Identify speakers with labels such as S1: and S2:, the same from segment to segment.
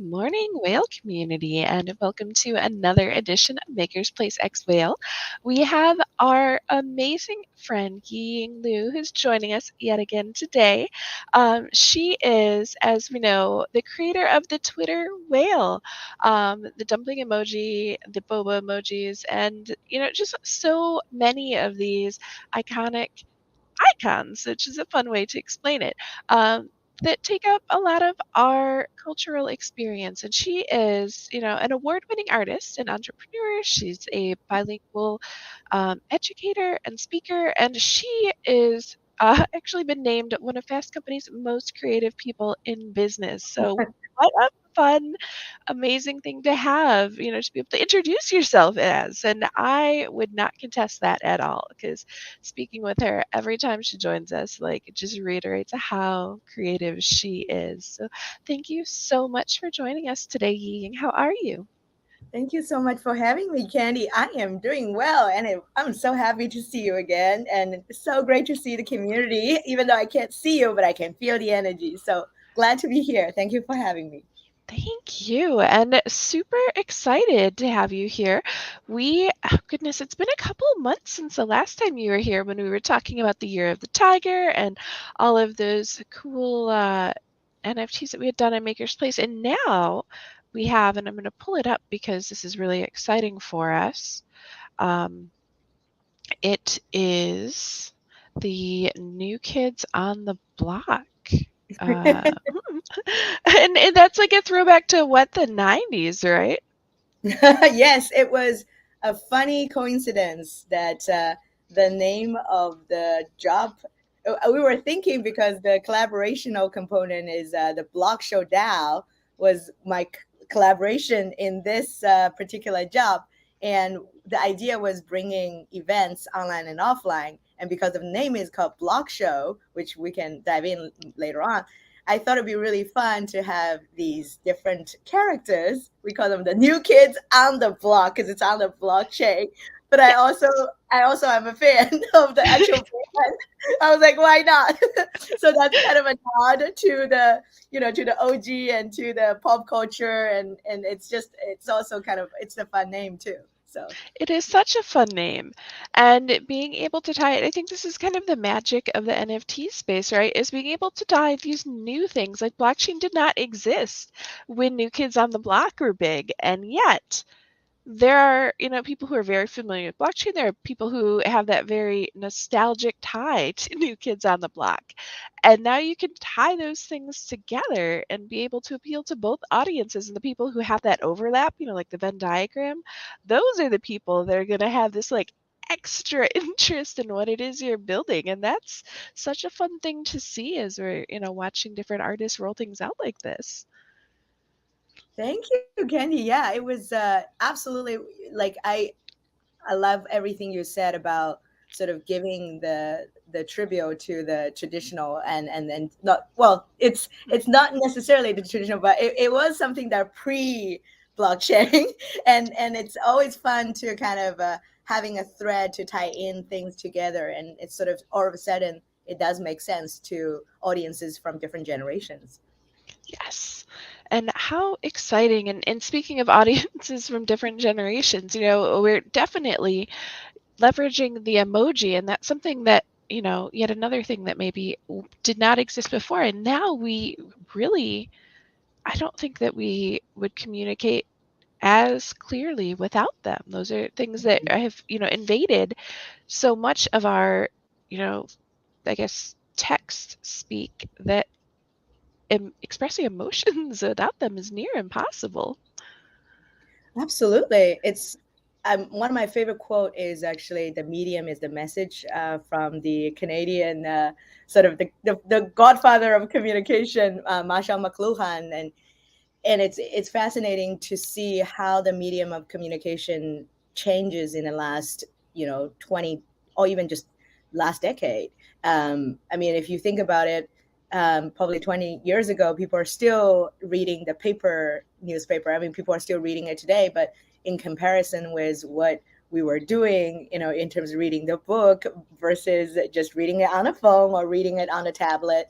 S1: morning, whale community, and welcome to another edition of MakersPlace X Whale. We have our amazing friend Yiying Lu who's joining us yet again today. She is, as we know, the creator of the Twitter whale, the dumpling emoji, the boba emojis, and just so many of these iconic icons, which is a fun way to explain it, that take up a lot of our cultural experience. And she is, an award-winning artist and entrepreneur. She's a bilingual educator and speaker, and she is actually been named one of Fast Company's most creative people in business. So what a fun, amazing thing to have, to be able to introduce yourself as. And I would not contest that at all because speaking with her every time she joins us, like, it just reiterates how creative she is. So thank you so much for joining us today, Ying. How are you?
S2: Thank you so much for having me, Candy. I am doing well, and I'm so happy to see you again. And it's so great to see the community, even though I can't see you, but I can feel the energy. So glad to be here. Thank you for having me.
S1: Thank you, and super excited to have you here. Oh goodness, it's been a couple of months since the last time you were here when we were talking about the Year of the Tiger and all of those cool NFTs that we had done in Maker's Place. And now we have, and I'm going to pull it up because this is really exciting for us. Um, it is the New Kids on the Block. Uh, and that's like a throwback to what, the 90s, right?
S2: Yes, it was a funny coincidence that the name of the job we were thinking because the collaborational component is the BlockShow DAO was my collaboration in this particular job, and the idea was bringing events online and offline. And because the name is called BlockShow, which we can dive in later on, I thought it'd be really fun to have these different characters. We call them the new kids on the block because it's on the blockchain. But I also am a fan of the actual brand. I was like, why not? So that's kind of a nod to the OG and to the pop culture, and it's also kind of it's a fun name too. So
S1: It is such a fun name. And being able to tie it, I think this is kind of the magic of the NFT space, right? Is being able to tie these new things. Like blockchain did not exist when New Kids on the Block were big. And yet, there are, people who are very familiar with blockchain. There are people who have that very nostalgic tie to New Kids on the Block. And now you can tie those things together and be able to appeal to both audiences. And the people who have that overlap, like the Venn diagram, those are the people that are going to have this like extra interest in what it is you're building. And that's such a fun thing to see as we're, watching different artists roll things out like this.
S2: thank you, Candy. Yeah, it was absolutely like I love everything you said about sort of giving the tribute to the traditional and not well it's not necessarily the traditional, but it was something that pre blockchain and it's always fun to kind of having a thread to tie in things together, and it's sort of all of a sudden it does make sense to audiences from different generations.
S1: Yes. And how exciting. And speaking of audiences from different generations, we're definitely leveraging the emoji. And that's something that, yet another thing that maybe did not exist before. And now we really, I don't think that we would communicate as clearly without them. Those are things that have, invaded so much of our, you know, I guess, text speak that expressing emotions without them is near impossible.
S2: Absolutely. It's one of my favorite quote is actually the medium is the message from the Canadian sort of the godfather of communication, Marshall McLuhan, and it's fascinating to see how the medium of communication changes in the last 20 or even just last decade. I mean, if you think about it, probably 20 years ago people are still reading the paper newspaper. I mean, people are still reading it today, but in comparison with what we were doing, in terms of reading the book versus just reading it on a phone or reading it on a tablet,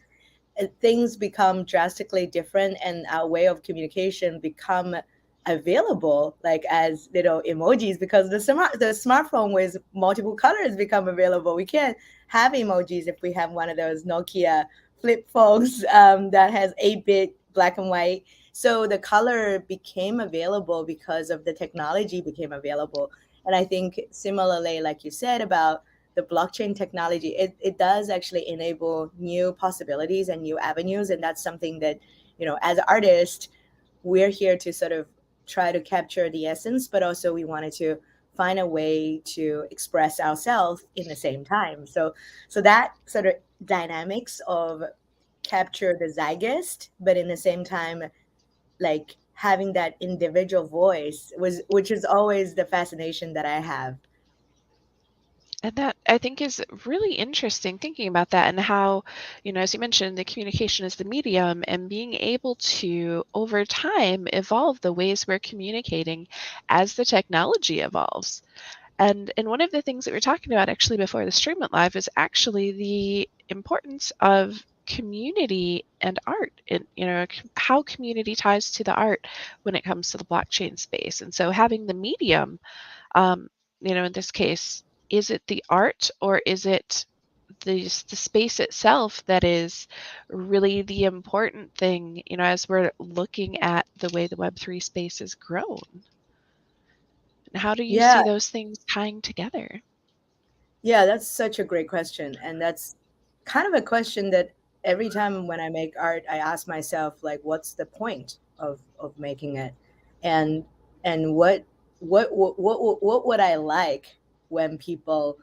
S2: things become drastically different, and our way of communication become available, like as little emojis, because the smartphone with multiple colors become available. We can't have emojis if we have one of those Nokia flip phones that has 8-bit black and white. So the color became available because of the technology became available. And I think similarly, like you said about the blockchain technology, it does actually enable new possibilities and new avenues. And that's something that, as artists, we're here to sort of try to capture the essence, but also we wanted to find a way to express ourselves in the same time. So that sort of dynamics of capture the zeitgeist, but in the same time, like having that individual voice was, which is always the fascination that I have.
S1: And that I think is really interesting thinking about that and how, as you mentioned, the communication is the medium and being able to, over time, evolve the ways we're communicating as the technology evolves. And one of the things that we are talking about actually before the stream went live is actually the importance of community and art, and how community ties to the art when it comes to the blockchain space. And so having the medium, um, in this case, is it the art or is it the space itself that is really the important thing, as we're looking at the way the Web3 space has grown? And how do you
S2: Yeah,
S1: see those things tying together?
S2: yeah, that's such a great question. And that's kind of a question that every time when I make art, I ask myself, like, what's the point of making it? And and what would I like when people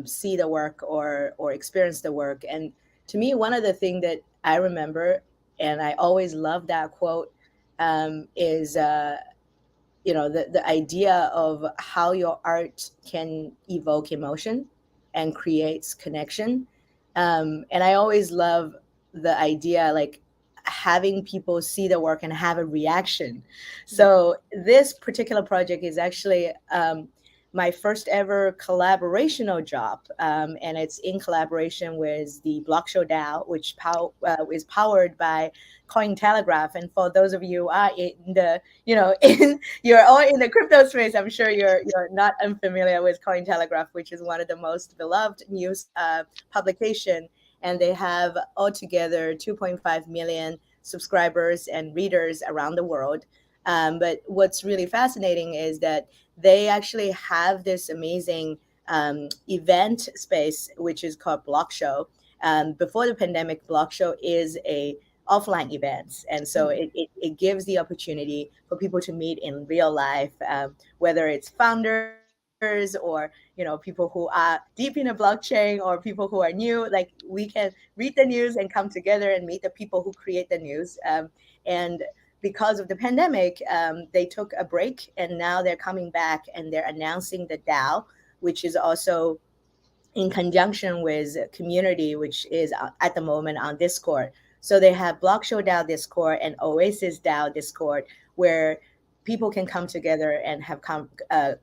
S2: see the work or experience the work? And to me, one of the things that I remember, and I always love that quote, is the idea of how your art can evoke emotion and creates connection. And I always love the idea, like having people see the work and have a reaction.
S1: Mm.
S2: So this particular project is actually my first ever collaborational job, and it's in collaboration with the BlockShow DAO, which is powered by Cointelegraph. And for those of you who are in the, in you're all in the crypto space, I'm sure you're not unfamiliar with Cointelegraph, which is one of the most beloved news publication, and they have altogether 2.5 million subscribers and readers around the world. But what's really fascinating is that they actually have this amazing event space, which is called BlockShow. Before the pandemic, BlockShow is a offline events, and so
S1: Mm.
S2: it gives the opportunity for people to meet in real life, whether it's founders or people who are deep in the blockchain or people who are new. Like, we can read the news and come together and meet the people who create the news. And because of the pandemic, they took a break, and now they're coming back and they're announcing the DAO, which is also in conjunction with community, which is at the moment on Discord. So they have BlockShow DAO Discord and Oasis DAO Discord, where people can come together and have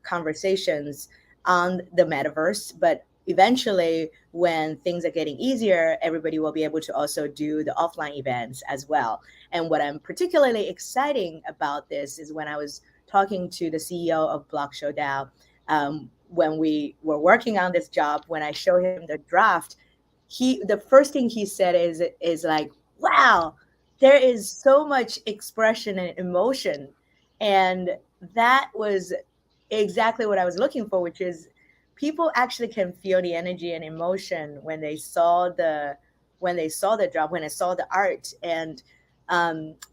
S2: conversations on the metaverse. But eventually, when things are getting easier, everybody will be able to also do the offline events as well. And what I'm particularly exciting about this is when I was talking to the CEO of BlockShow DAO, when we were working on this job, when I showed him the draft, the first thing he said is like, "Wow, there is so much expression and emotion," and that was exactly what I was looking for, which is people actually can feel the energy and emotion when they saw the job, when they saw the art. And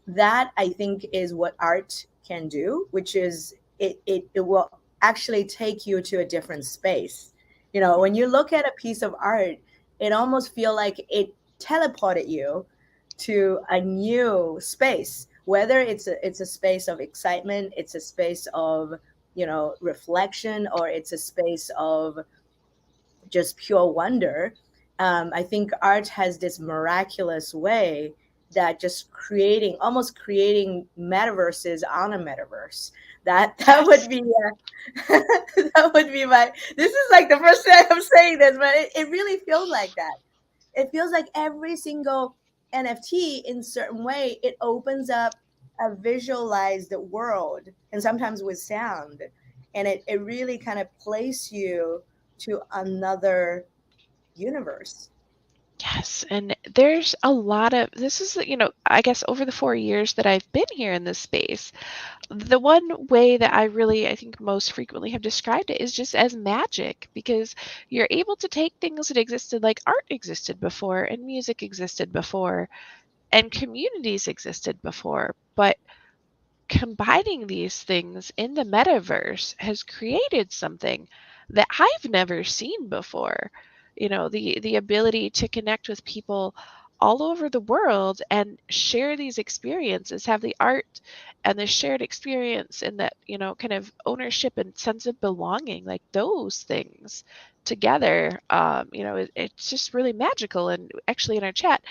S2: that, I think, is what art can do, which is it will actually take you to a different space. When you look at a piece of art, it almost feel like it teleported you to a new space, whether it's a space of excitement, it's a space of reflection, or it's a space of just pure wonder. I think art has this miraculous way that just almost creating metaverses on a metaverse. That would
S1: Yes.
S2: be that would be my. This is like the first time I'm saying this, but it really feels like that. It feels like every single NFT in certain way, it opens up a visualized world, and sometimes with sound, and it really kind of places you to another universe.
S1: Yes, and there's a lot of this is, I guess over the 4 years that I've been here in this space, the one way that I really, I think, most frequently have described it is just as magic because you're able to take things that existed, like art existed before, and music existed before, and communities existed before, but combining these things in the metaverse has created something that I've never seen before. The ability to connect with people all over the world and share these experiences, have the art and the shared experience and that, kind of ownership and sense of belonging, like those things together. It's just really magical. And actually in our chat,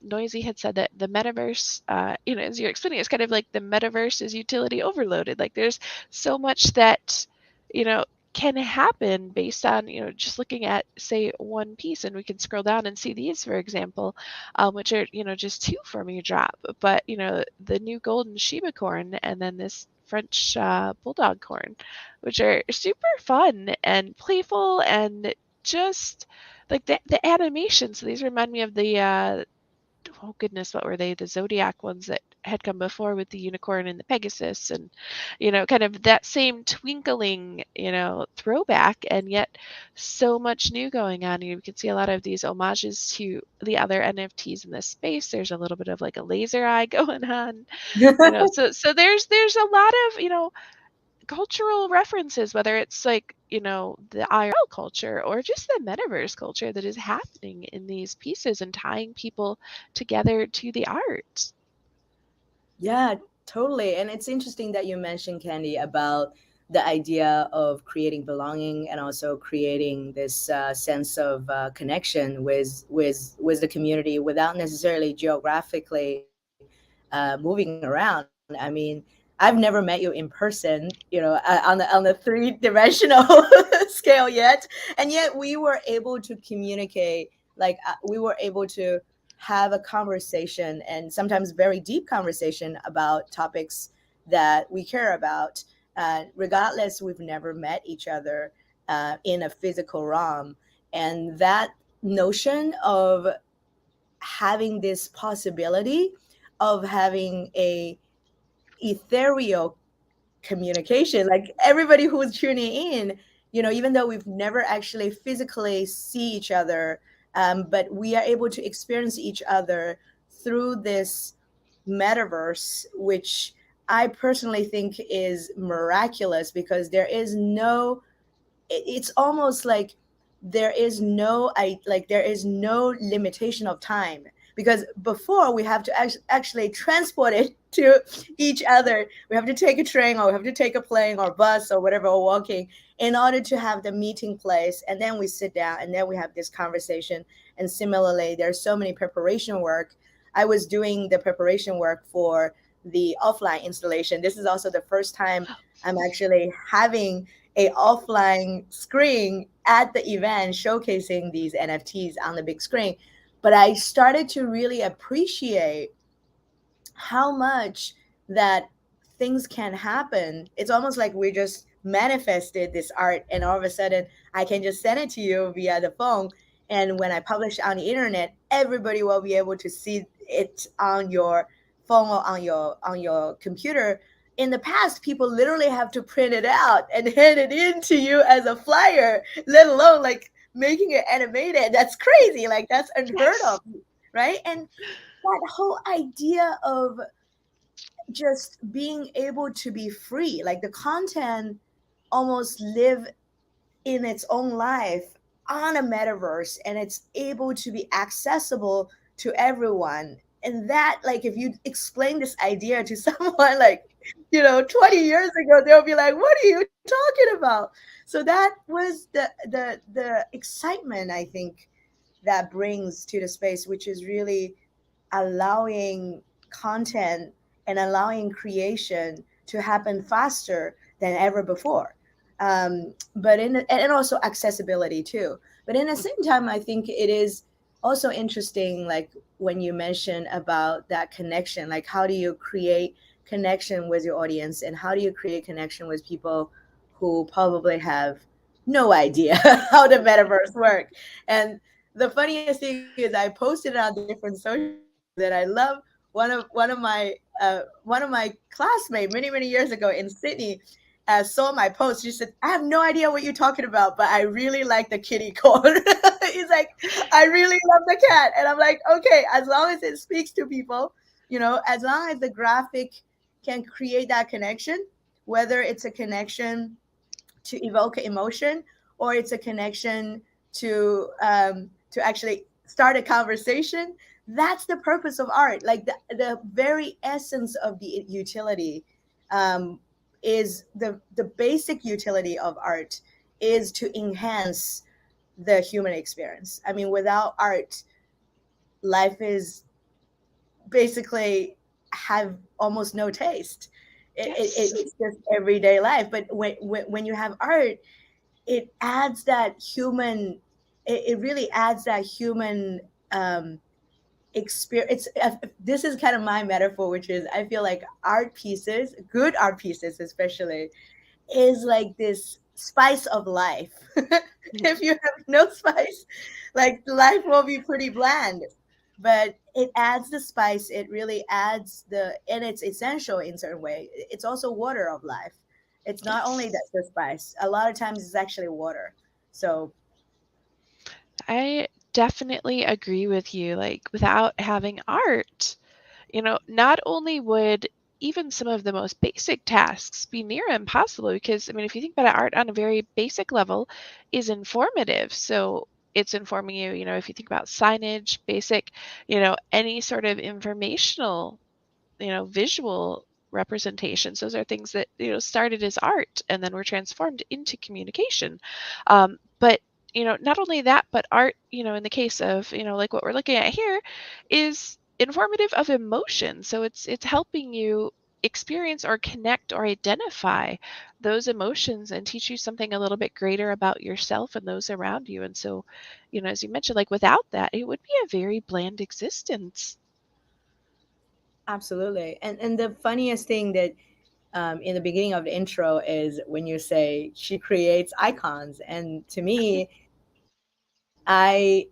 S1: Noisy had said that the metaverse, as you're explaining, it's kind of like the metaverse is utility overloaded. Like there's so much that, you know, can happen based on, just looking at, say, one piece. And we can scroll down and see these, for example, which are, just two for me drop. But, the new golden Shiba corn and then this French bulldog corn, which are super fun and playful and just like the animation. So these remind me of the oh goodness, what were they? The Zodiac ones that had come before with the unicorn and the Pegasus, and kind of that same twinkling, throwback, and yet so much new going on. You can see a lot of these homages to the other NFTs in this space. There's a little bit of like a laser eye going on, so there's a lot of cultural references, whether it's like, the IRL culture or just the metaverse culture that is happening in these pieces and tying people together to the art.
S2: Yeah, totally. And it's interesting that you mentioned, Candy, about the idea of creating belonging and also creating this sense of connection with the community without necessarily geographically moving around. I mean, I've never met you in person, on the three-dimensional scale yet, and yet we were able to communicate. Like we were able to have a conversation, and sometimes very deep conversation about topics that we care about, regardless we've never met each other in a physical realm. And that notion of having this possibility of having a ethereal communication, like everybody who's tuning in, even though we've never actually physically see each other, but we are able to experience each other through this metaverse, which I personally think is miraculous because it's almost like there is no limitation of time, because before we have to actually transport it to each other. We have to take a train, or we have to take a plane or bus or whatever, or walking, in order to have the meeting place, and then we sit down and then we have this conversation. And similarly, there's so many preparation work. I was doing the preparation work for the offline installation. This is also the first time I'm actually having a offline screen at the event showcasing these NFTs on the big screen. But I started to really appreciate how much that things can happen. It's almost like we just manifested this art, and all of a sudden I can just send it to you via the phone. And when I publish on the internet, everybody will be able to see it on your phone or on your computer. In the past, people literally have to print it out and hand it in to you as a flyer, let alone like making it animated. That's crazy. Like that's unheard
S1: Yes.
S2: of, right? And that whole idea of just being able to be free, like the content almost live in its own life on a metaverse, and it's able to be accessible to everyone. And that, like, if you explain this idea to someone like 20 years ago, they'll be like, what are you talking about? So that was the excitement, I think, that brings to the space, which is really allowing content and allowing creation to happen faster than ever before. But and also accessibility too. But in the same time, I think it is. also interesting, like when you mention about that connection, like how do you create connection with your audience, and how do you create connection with people who probably have no idea how the metaverse work. And the funniest thing is I posted it on different social medias, and I love one of my classmates many years ago in Sydney saw my post. She said, "I have no idea what you're talking about, but I really like the kitty corn." He's like, "I really love the cat," and I'm like, "Okay, as long as it speaks to people, as long as the graphic can create that connection, whether it's a connection to evoke emotion, or it's a connection to actually start a conversation. That's the purpose of art. Like the very essence of the utility um, is the basic utility of art is to enhance the human experience. I mean, without art, life is basically have almost no taste.
S1: Yes.
S2: It's just everyday life. But when you have art, it adds that human, it really adds that human experience. This is kind of my metaphor, which is I feel like art pieces, good art pieces especially, is like this spice of life. If
S1: Mhm.
S2: you have no spice, like life will be pretty bland. But it adds the spice. It really adds and it's essential in certain way. It's also water of life. It's not only
S1: Yes.
S2: that's the spice. A lot of times it's actually water. So
S1: I definitely agree with you. Like, without having art, not only would even some of the most basic tasks be near impossible, because, I mean, if you think about it, art on a very basic level is informative. So it's informing you, if you think about signage, basic, any sort of informational, visual representations. Those are things that, started as art and then were transformed into communication. But not only that, but art, in the case of, like what we're looking at here, is informative of emotion. So it's helping you experience or connect or identify those emotions and teach you something a little bit greater about yourself and those around you. And so, as you mentioned, like without that, it would be a very bland existence.
S2: absolutely. And the funniest thing that in the beginning of the intro is when you say she creates icons, and to me, I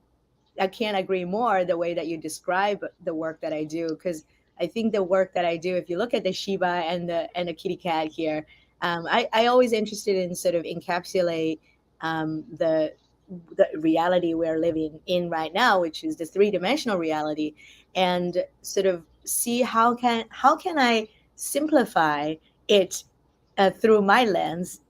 S2: can't agree more the way that you describe the work that I do, because I think the work that I do, if you look at the Shiba and the kitty cat here, I always interested in sort of encapsulate the reality we're living in right now, which is the three-dimensional reality, and sort of see how can I simplify it through my lens,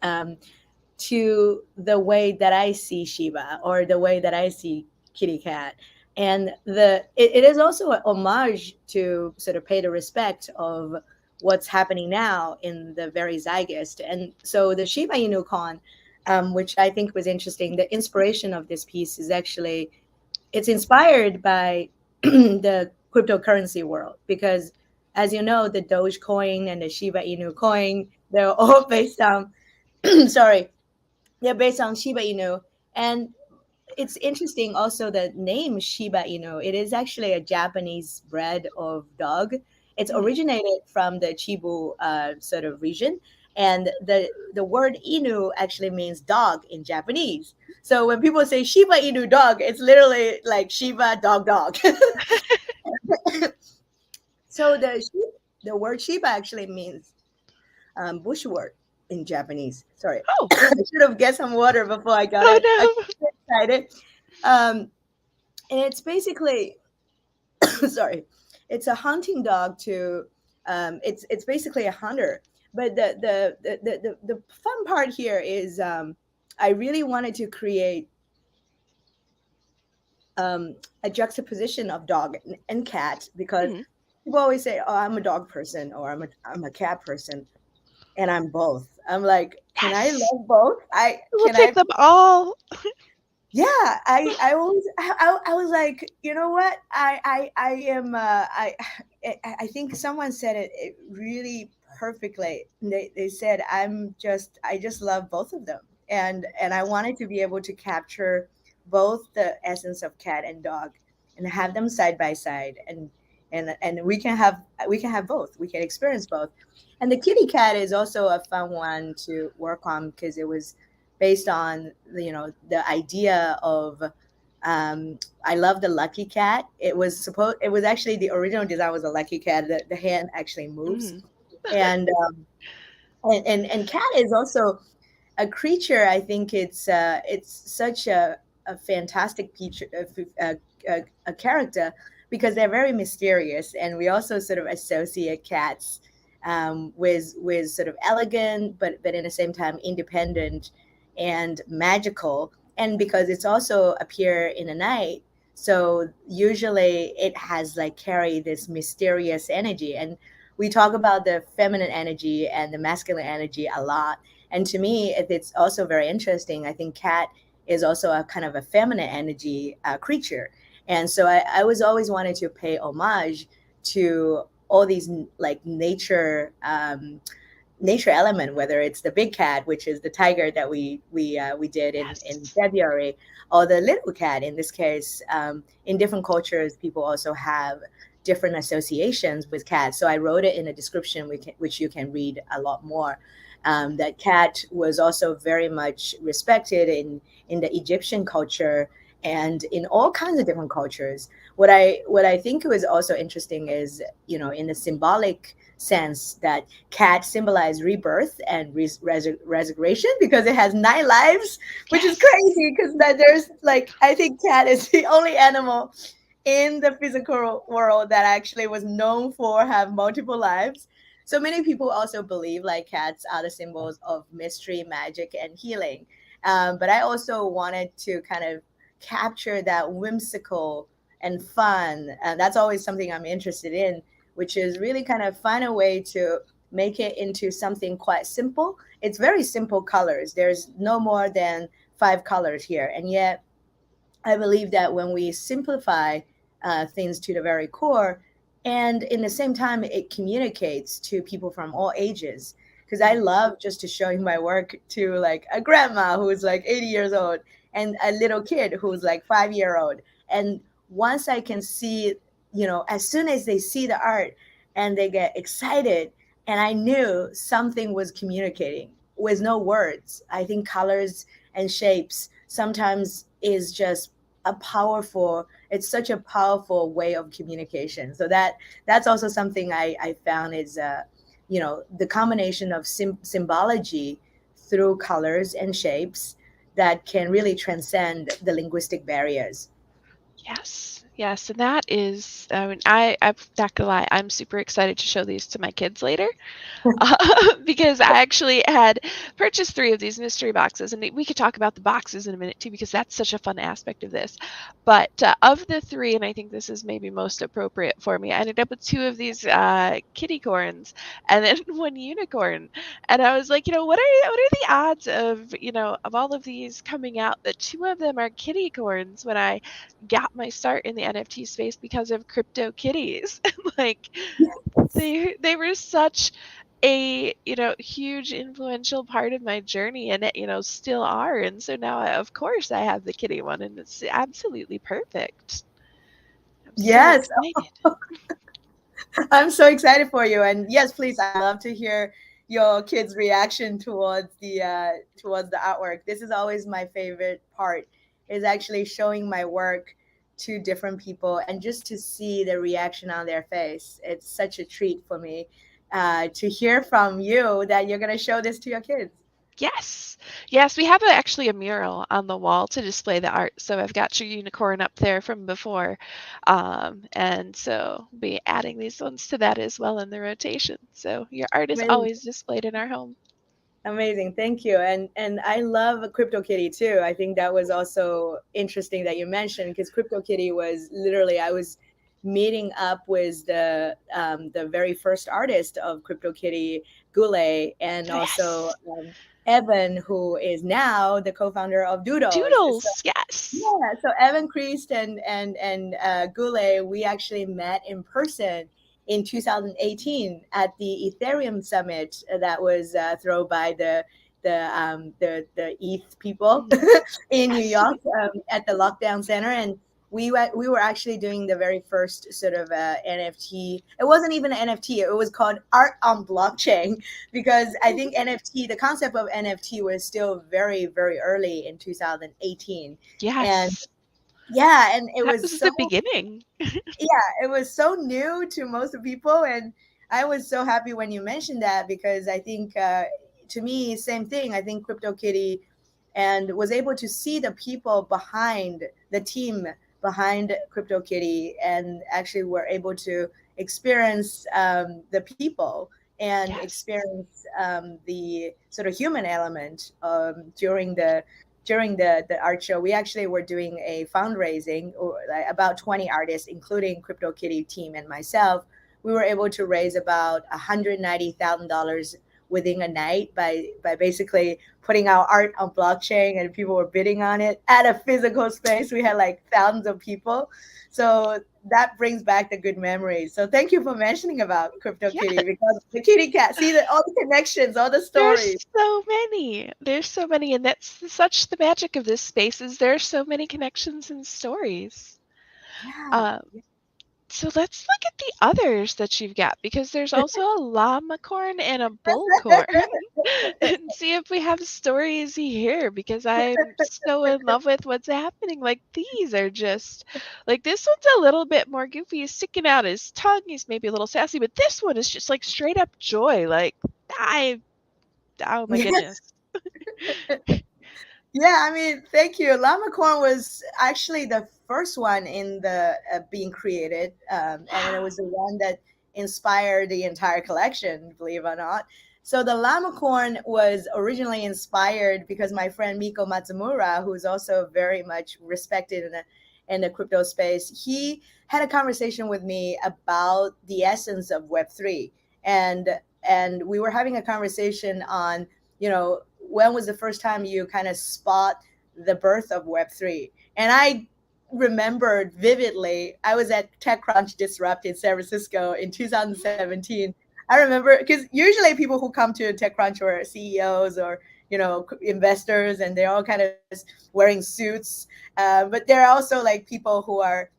S2: to the way that I see Shiba or the way that I see Kitty Cat. And it is also a homage to sort of pay the respect of what's happening now in the very zeitgeist. And so the Shiba Inu con, which I think was interesting, the inspiration of this piece is actually it's inspired by the cryptocurrency world, because as you know, the Dogecoin and the Shiba Inu coin, they're all based on sorry, they're based on Shiba Inu. And it's interesting also the name Shiba Inu. It is actually a Japanese breed of dog. It's
S1: Mhm.
S2: originated from the Chibu sort of region. And the word Inu actually means dog in Japanese. So when people say Shiba Inu dog, it's literally like Shiba dog dog. So the word Shiba actually means bushwort in Japanese. Sorry,
S1: Oh,
S2: I should have get some water before I got
S1: oh
S2: it. I
S1: no.
S2: got excited. And it's basically, sorry, it's a hunting dog to, it's basically a hunter. But the fun part here is I really wanted to create a juxtaposition of dog and cat, because
S1: Mhm.
S2: people always say, "Oh, I'm a dog person," or I'm a cat person," and I'm both. I'm like, can I
S1: Yes.
S2: love both?
S1: We'll
S2: Can
S1: take
S2: I
S1: them all.
S2: Yeah, I always I was like, you know what, I am I think someone said it really perfectly. They said I just love both of them, and I wanted to be able to capture both the essence of cat and dog. and have them side by side, and we can have both. We can experience both. And the kitty cat is also a fun one to work on because it was based on the idea of I love the lucky cat. It was actually the original design was a lucky cat. The hand actually moves,
S1: Mhm.
S2: and and cat is also a creature. I think it's such a fantastic feature, a character, because they're very mysterious, and we also sort of associate cats with sort of elegant, but at the same time independent and magical, and because it's also appear in the night. So usually it has like carry this mysterious energy, and we talk about the feminine energy and the masculine energy a lot. And to me, it's also very interesting. I think cat is also a kind of a feminine energy creature. And so I was always wanting to pay homage to all these like nature element, whether it's the big cat, which is the tiger that we did in
S1: Yes.
S2: February, or the little cat in this case. In different cultures, people also have different associations with cats. So I wrote it in a description, which you can read a lot more. That cat was also very much respected in the Egyptian culture and in all kinds of different cultures. What I think was also interesting is, in the symbolic sense, that cat symbolize rebirth and resurrection because it has 9 lives, which is
S1: Yes.
S2: crazy because that there's like I think cat is the only animal in the physical world that actually was known for have multiple lives. So many people also believe like cats are the symbols of mystery, magic, and healing. But I also wanted to kind of capture that whimsical and fun. And that's always something I'm interested in, which is really kind of find a way to make it into something quite simple. It's very simple colors. There's no more than 5 colors here. And yet I believe that when we simplify things to the very core, and in the same time, it communicates to people from all ages. Because I
S1: Mhm.
S2: love just to showing my work to like a grandma who's like 80 years old and a little kid who's like 5 year old. And once I can see, as soon as they see the art and they get excited, and I knew something was communicating with no words. I think colors and shapes sometimes is just it's such a powerful way of communication. So that's also something I found is the combination of symbology through colors and shapes that can really transcend the linguistic barriers.
S1: Yes. Yes, and that is, I mean, I'm not gonna lie, I'm super excited to show these to my kids later. Because I actually had purchased 3 of these mystery boxes, and we could talk about the boxes in a minute too, because that's such a fun aspect of this. But of the 3, and I think this is maybe most appropriate for me, I ended up with 2 of these kitty corns and then 1 unicorn. And I was like, what are the odds of of all of these coming out that 2 of them are kitty corns when I got my start in the NFT space because of crypto kitties. Like they were such a huge influential part of my journey, and it still are. And so now of course I have the kitty one, and it's absolutely perfect. I'm so
S2: Yes,
S1: excited.
S2: I'm so excited for you. And yes, please, I love to hear your kids' reaction towards the artwork. This is always my favorite part, is actually showing my work to different people and just to see the reaction on their face. It's such a treat for me to hear from you that you're gonna show this to your kids.
S1: Yes, yes, we have actually a mural on the wall to display the art, so I've got your unicorn up there from before, and so be adding these ones to that as well in the rotation, so your art is
S2: Amazing.
S1: always displayed in our home.
S2: Amazing, thank you. And I love CryptoKitty too. I think that was also interesting that you mentioned because CryptoKitty was literally I was meeting up with the very first artist of CryptoKitty, Goulet, and also
S1: Yes,
S2: Evan, who is now the co-founder of Doodles. So
S1: doodles, yes.
S2: yeah, so Evan Christ and Goulet, we actually met in person in 2018 at the Ethereum summit that was thrown by the ETH people
S1: Mhm.
S2: in New
S1: Yes.
S2: York at the Lockdown Center. we were actually doing the very first sort of NFT. It wasn't even an NFT. It was called art on blockchain because I think NFT, the concept of NFT was still very, very early in 2018. And
S1: Yes,
S2: yeah, and it
S1: that
S2: was
S1: was
S2: so,
S1: the beginning.
S2: yeah, it was so new to most of people, and I was so happy when you mentioned that because I think to me, same thing. I think CryptoKitty and was able to see the people behind the team behind CryptoKitty, and actually were able to experience the people and
S1: Yes.
S2: experience the sort of human element during the art show. We actually were doing a fundraising, or like about 20 artists, including CryptoKitty team and myself. We were able to raise about $190,000 within a night by basically putting our art on blockchain, and people were bidding on it at a physical space. We had like thousands of people. So that brings back the good memories. So thank you for mentioning about
S1: Yeah,
S2: CryptoKitty, because the kitty cat, see that all the connections, all the stories.
S1: there's so many. There's so many, and that's such the magic of this space is there's so many connections and stories.
S2: Yeah.
S1: Um, so let's look at the others that you've got because there's also a llama corn and a bull corn. And see if we have stories here because I'm so in love with what's happening. Like these are just like this one's a little bit more goofy. He's sticking out his tongue. He's maybe a little sassy, but this one is just like straight up joy. Like I oh my
S2: Yeah.
S1: goodness.
S2: Yeah, I mean, thank you. Llama Corn was actually the first one in the being created, and it was the one that inspired the entire collection, believe it or not. So the Llama Corn was originally inspired because my friend Miko Matsumura, who's also very much respected in the crypto space, he had a conversation with me about the essence of Web3, and and we were having a conversation on, when was the first time you kind of spot the birth of Web3? And I remembered vividly, I was at TechCrunch Disrupt in San Francisco in 2017. I remember because usually people who come to TechCrunch are CEOs or investors, and they're all kind of wearing suits. But there are also like people who are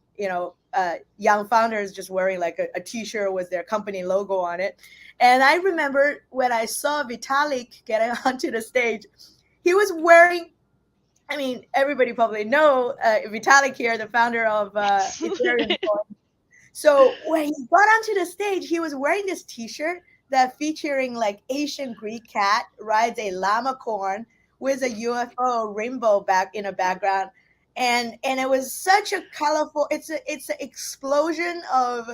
S2: young founders just wearing like a t-shirt with their company logo on it. And I remember when I saw Vitalik getting onto the stage, he was wearing, I mean, everybody probably know Vitalik here, the founder of
S1: Yes.
S2: Ethereum. So when he got onto the stage, he was wearing this T-shirt that featuring like Asian Greek cat rides a llama corn with a UFO rainbow back in a background, and it was such a colorful. It's an explosion of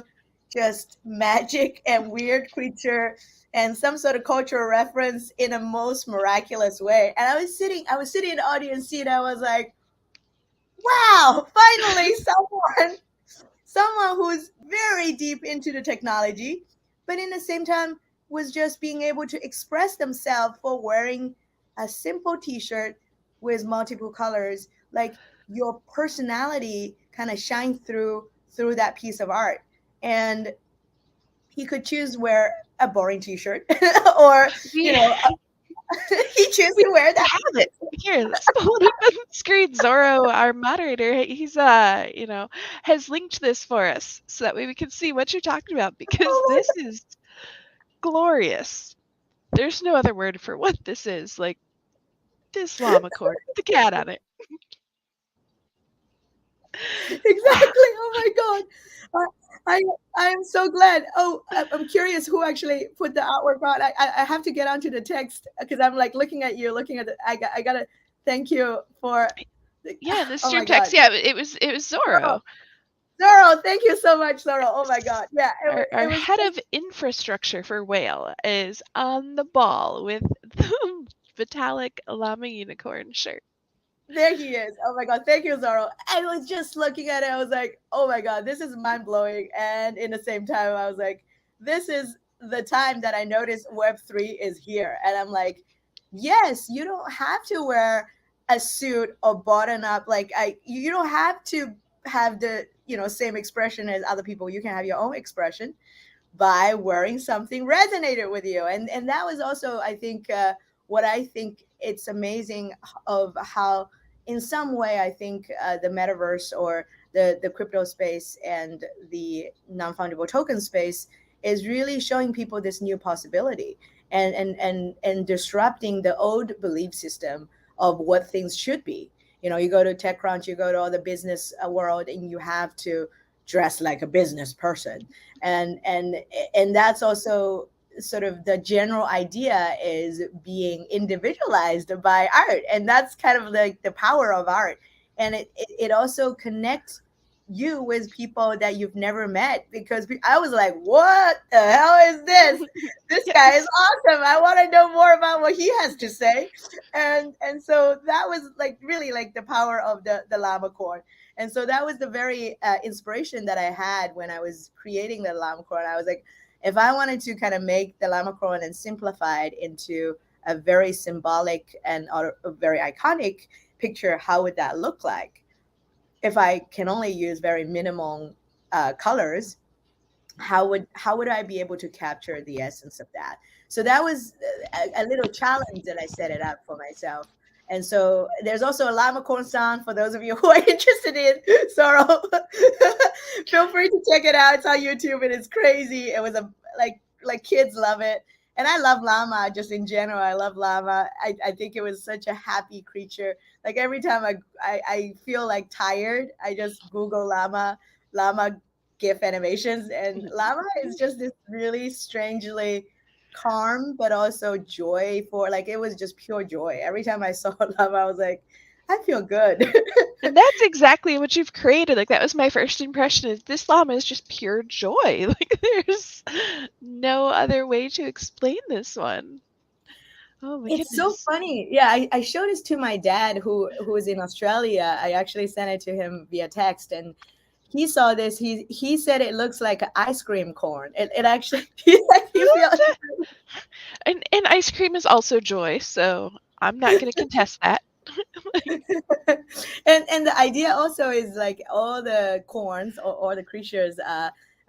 S2: just magic and weird creature and some sort of cultural reference in a most miraculous way. And I was sitting in the audience seat. I was like, wow, finally someone who's very deep into the technology, but in the same time was just being able to express themselves for wearing a simple t-shirt with multiple colors. Like your personality kind of shine through that piece of art. And he could choose wear a boring t-shirt or, you
S1: we
S2: know, he chose
S1: we
S2: to wear that.
S1: have it. Here, let's pull it up on the screen. Zorro, our moderator, he's has linked this for us so that way we can see what you're talking about because
S2: Oh
S1: this is glorious. There's no other word for what this is. Like this llama cord, the cat on it.
S2: exactly. Oh my god. I I am so glad. Oh, I'm curious who actually put the artwork on. I have to get onto the text because I'm like looking at you, looking at the. I gotta thank you for. The,
S1: Yeah, in the
S2: oh my
S1: stream text.
S2: god,
S1: Yeah, it was Zorro,
S2: Zoro, thank you so much, Zoro. Oh my god, yeah,
S1: our
S2: it was
S1: head of infrastructure for Whale, is on the ball with the Vitalik llama unicorn shirt.
S2: there he is. Oh my god, thank you, Zoro. I was just looking at it. I was like, oh my god, this is mind blowing. And in the same time, I was like, this is the time that I noticed Web3 is here. And I'm like, yes, you don't have to wear a suit or button up. Like you don't have to have the same expression as other people. You can have your own expression by wearing something resonated with you. And that was also, I think, what I think it's amazing of how in some way I think the metaverse or the crypto space and the non-fungible token space is really showing people this new possibility, and disrupting the old belief system of what things should be. You go to TechCrunch, you go to all the business world, and you have to dress like a business person, and that's also sort of the general idea, is being individualized by art, and that's kind of like the power of art. And it also connects you with people that you've never met, because I was like, what the hell is this? This guy is
S1: Yes.
S2: awesome. I want to know more about what he has to say. And so that was like really like the power of the llama corn. And so that was the very inspiration that I had when I was creating the llama corn. I was like, if I wanted to kind of make the llama corn and simplify it into a very symbolic and a very iconic picture, how would that look like? If I can only use very minimal colors, how would I be able to capture the essence of that? So that was a little challenge that I set it up for myself. And so there's also a llama corn sound for those of you who are interested in sorrow. Feel free to check it out. It's on YouTube and it's crazy. It was like kids love it. And I love llama just in general. I love llama. I think it was such a happy creature. Like every time I feel like tired, I just Google llama GIF animations, and llama is just this really strangely calm, but also joy for like it was just pure joy. Every time I saw llama, I was like, I feel good.
S1: And that's exactly what you've created. Like that was my first impression is this llama is just pure joy. Like there's no other way to explain this one. Oh my
S2: It's so
S1: goodness.
S2: funny. Yeah, I showed this to my dad who is in Australia. I actually sent it to him via text, and he saw this. He said it looks like an ice cream corn. It actually he feels.
S1: And ice cream is also joy, so I'm not going to contest that.
S2: And the idea also is like all the corns or the creatures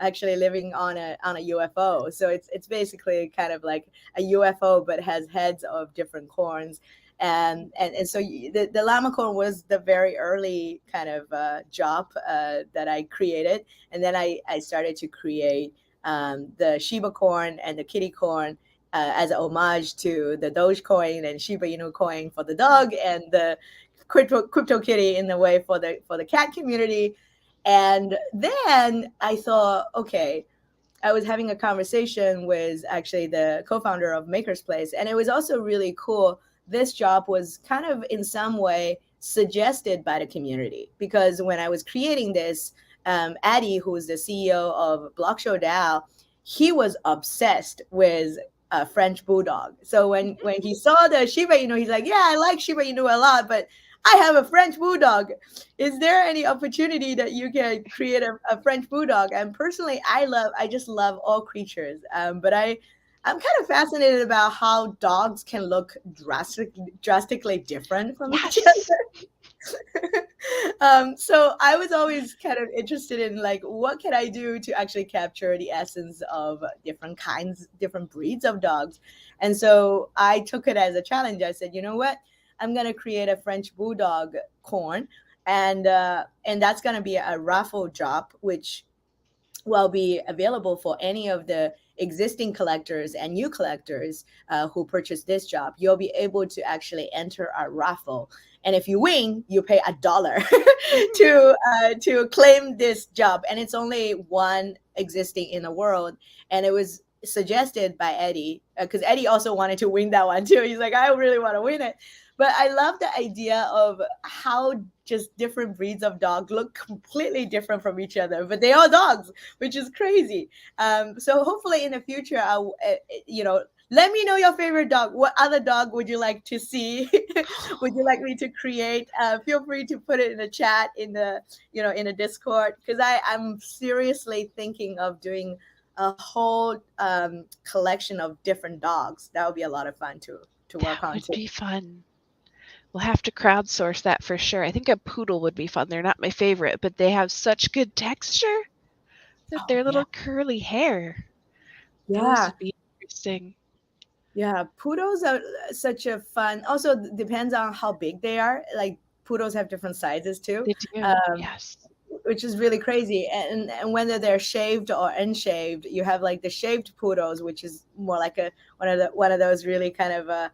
S2: actually living on a UFO. So it's basically kind of like a UFO but has heads of different corns. And so the llama corn was the very early kind of job that I created, and then I started to create the Shiba corn and the kitty corn as an homage to the Dogecoin and Shiba Inu coin for the dog, and the crypto kitty in the way for the cat community. And then I thought, okay, I was having a conversation with actually the co-founder of MakersPlace, and it was also really cool. This job was kind of in some way suggested by the community, because when I was creating this, Addy, who is the CEO of BlockShow DAO, he was obsessed with a French bulldog. So when he saw the Shiba Inu, he's like, "Yeah, I like Shiba Inu a lot, but I have a French bulldog. Is there any opportunity that you can create a French bulldog?" And personally, I just love all creatures. But I'm kind of fascinated about how dogs can look drastically different from each
S1: Yes.
S2: other. So I was always kind of interested in like, what can I do to actually capture the essence of different kinds, different breeds of dogs? And so I took it as a challenge. I said, you know what? I'm gonna create a French bulldog corn, and that's gonna be a raffle drop, which will be available for any of the existing collectors and new collectors who purchase this job. You'll be able to actually enter our raffle, and if you win, you pay $1 to claim this job. And it's only one existing in the world, and it was suggested by Eddie, because Eddie also wanted to win that one too. He's like, I really want to win it. But I love the idea of how just different breeds of dog look completely different from each other, but they are dogs, which is crazy. So hopefully in the future, let me know your favorite dog. What other dog would you like to see? Would you like me to create? Feel free to put it in the chat in the Discord, because I'm seriously thinking of doing a whole collection of different dogs. That would be a lot of fun to work
S1: That
S2: on
S1: would
S2: too.
S1: be fun. We'll have to crowdsource that for sure. I think a poodle would be fun. They're not my favorite, but they have such good texture with
S2: Oh
S1: their
S2: yeah,
S1: little curly hair. Those
S2: yeah.
S1: would be interesting.
S2: Yeah, poodles are such a fun. Also, depends on how big they are. Like poodles have different sizes too.
S1: They do,
S2: Um,
S1: yes.
S2: which is really crazy. And whether they're shaved or unshaved, you have like the shaved poodles, which is more like a one of those really kind of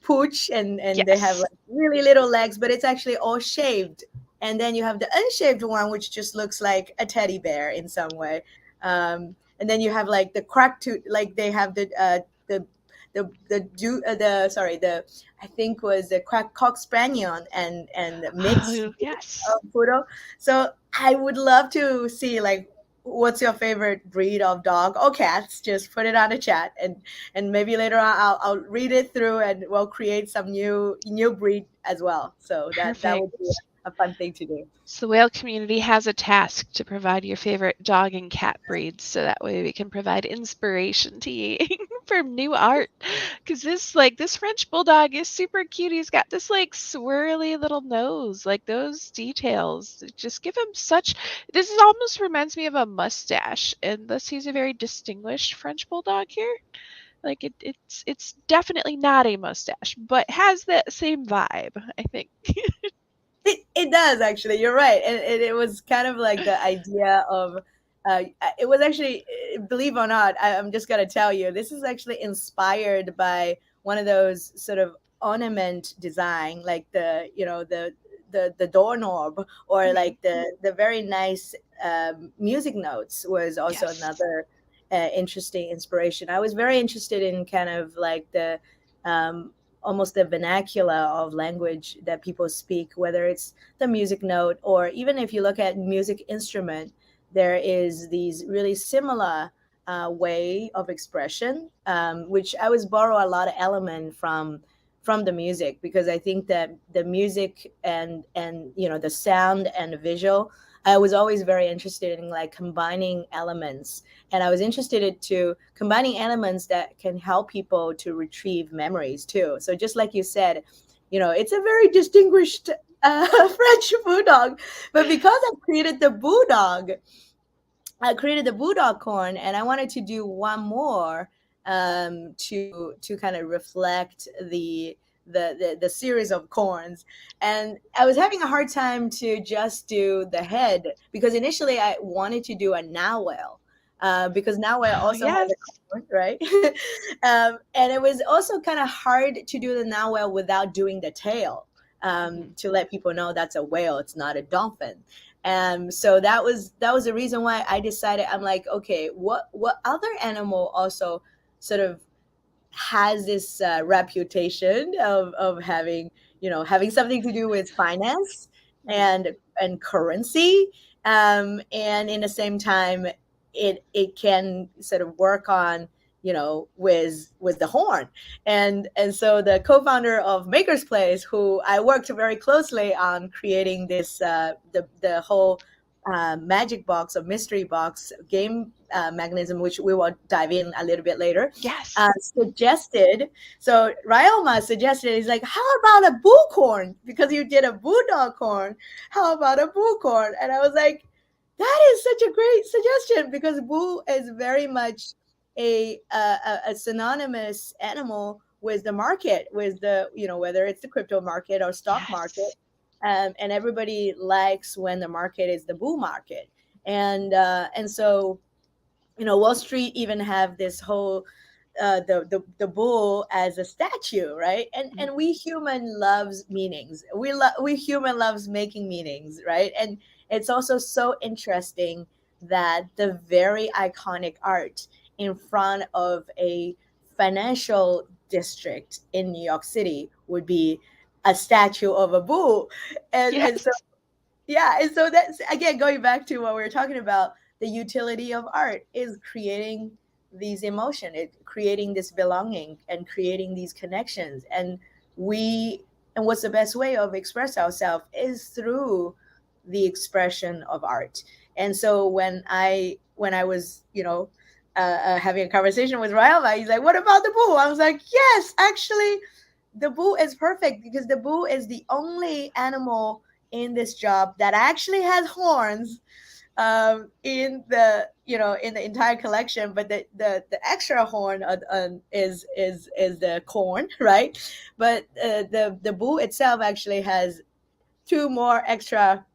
S2: pooch, and they have
S1: Yes.
S2: like really little legs, but it's actually all shaved. And then you have the unshaved one, which just looks like a teddy bear in some way. And then you have like the crack tooth, like they have the sorry, the I think was the crack cock spaniel and mixed
S1: Oh, yes.
S2: poodle. So I would love to see like what's your favorite breed of dog or cats. Just put it on the chat, and maybe later on I'll read it through and we'll create some new breed as well. So that would be
S1: Perfect.
S2: a fun thing to do.
S1: So the whale community has a task to provide your favorite dog and cat breeds, so that way we can provide inspiration to you for new art. Because this French bulldog is super cute. He's got this like swirly little nose, like those details just give him such. This is almost reminds me of a mustache, and thus he's a very distinguished French bulldog here. Like it's definitely not a mustache, but has that same vibe, I think.
S2: It does actually. You're right, and it was kind of like the idea of. It was actually, believe it or not, I'm just gonna tell you, this is actually inspired by one of those sort of ornament design, like the doorknob, or
S1: Mhm.
S2: like the very nice music notes was also
S1: Yes.
S2: another interesting inspiration. I was very interested in kind of like the um, almost the vernacular of language that people speak, whether it's the music note, or even if you look at music instrument, there is these really similar way of expression, which I was borrow a lot of element from the music, because I think that the music and the sound and the visual, I was always very interested in like combining elements, and I was interested to combining elements that can help people to retrieve memories too. So just like you said, it's a very distinguished French bulldog, but because I created the bulldog corn, and I wanted to do one more to kind of reflect the series of corns. And I was having a hard time to just do the head, because initially I wanted to do a narwhal, because narwhal
S1: Oh,
S2: also has a
S1: yes.
S2: corn, right? And it was also kind of hard to do the narwhal without doing the tail,
S1: Mhm.
S2: to let people know that's a whale, it's not a dolphin. So that was the reason why I decided, I'm like, okay, what other animal also sort of has this reputation of having having something to do with finance
S1: Mhm.
S2: and currency, and in the same time it can sort of work on with the horn. And so the co-founder of MakersPlace, who I worked very closely on creating this the whole magic box or mystery box game mechanism, which we will dive in a little bit later,
S1: Yes.
S2: suggested. So Ryoma suggested, he's like, how about a bull corn? Because you did a bulldog corn. How about a bull corn? And I was like, that is such a great suggestion, because bull is very much a synonymous animal with the market, with the whether it's the crypto market or stock market,
S1: Yes.
S2: and everybody likes when the market is the bull market. And so Wall Street even have this whole the bull as a statue, right? And
S1: Mhm.
S2: we human loves meanings. We human loves making meanings, right? And it's also so interesting that the very iconic art in front of a financial district in New York City would be a statue of a bull. And so
S1: Yes.
S2: yeah, and so that's again going back to what we were talking about. The utility of art is creating these emotion, it creating this belonging and creating these connections. We and what's the best way of express ourselves is through the expression of art. And so when I was having a conversation with Ryan, he's like, what about the bull? I was like, yes, actually the bull is perfect, because the bull is the only animal in this job that actually has horns, in the entire collection. But the extra horn is the corn, right? But the bull itself actually has two more extra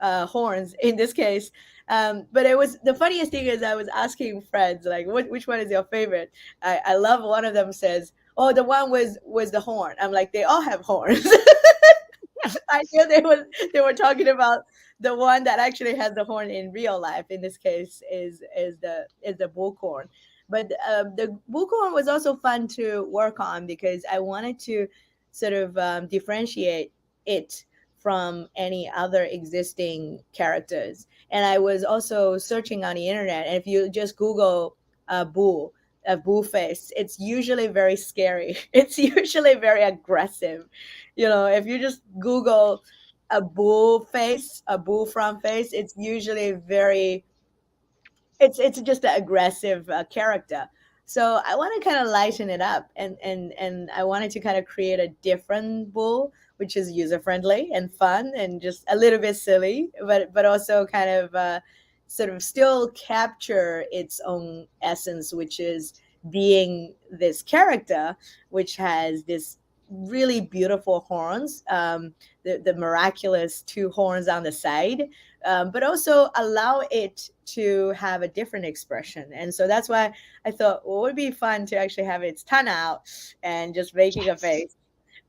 S2: horns in this case. But it was the funniest thing is I was asking friends like, which one is your favorite? I love one of them says, "Oh, the one was the horn." I'm like, they all have horns. I knew they were talking about the one that actually has the horn in real life. In this case, is the bullcorn. But the bullcorn was also fun to work on because I wanted to sort of differentiate it from any other existing characters. And I was also searching on the internet, and if you just Google bull, a bull face, it's usually very scary. It's usually very aggressive. If you just Google a bull face, a bull front face, it's usually very, it's just an aggressive character. So I want to kind of lighten it up, and I wanted to kind of create a different bull, which is user friendly and fun and just a little bit silly, but also kind of sort of still capture its own essence, which is being this character, which has this really beautiful horns, the miraculous two horns on the side, but also allow it to have a different expression. And so that's why I thought, well, it would be fun to actually have its tongue out and just making a
S1: Yes.
S2: face,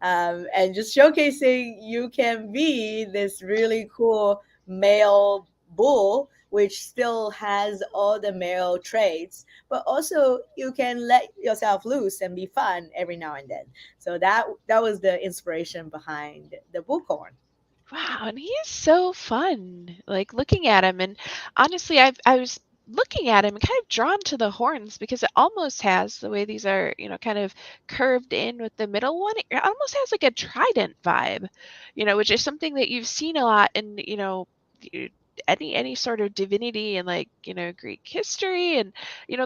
S2: and just showcasing you can be this really cool male bull, which still has all the male traits, but also you can let yourself loose and be fun every now and then. So that was the inspiration behind the bullcorn.
S1: Wow, and he is so fun. Like looking at him, and honestly, I was looking at him and kind of drawn to the horns because it almost has the way these are, kind of curved in with the middle one. It almost has like a trident vibe, which is something that you've seen a lot in, y- any sort of divinity in like, Greek history, and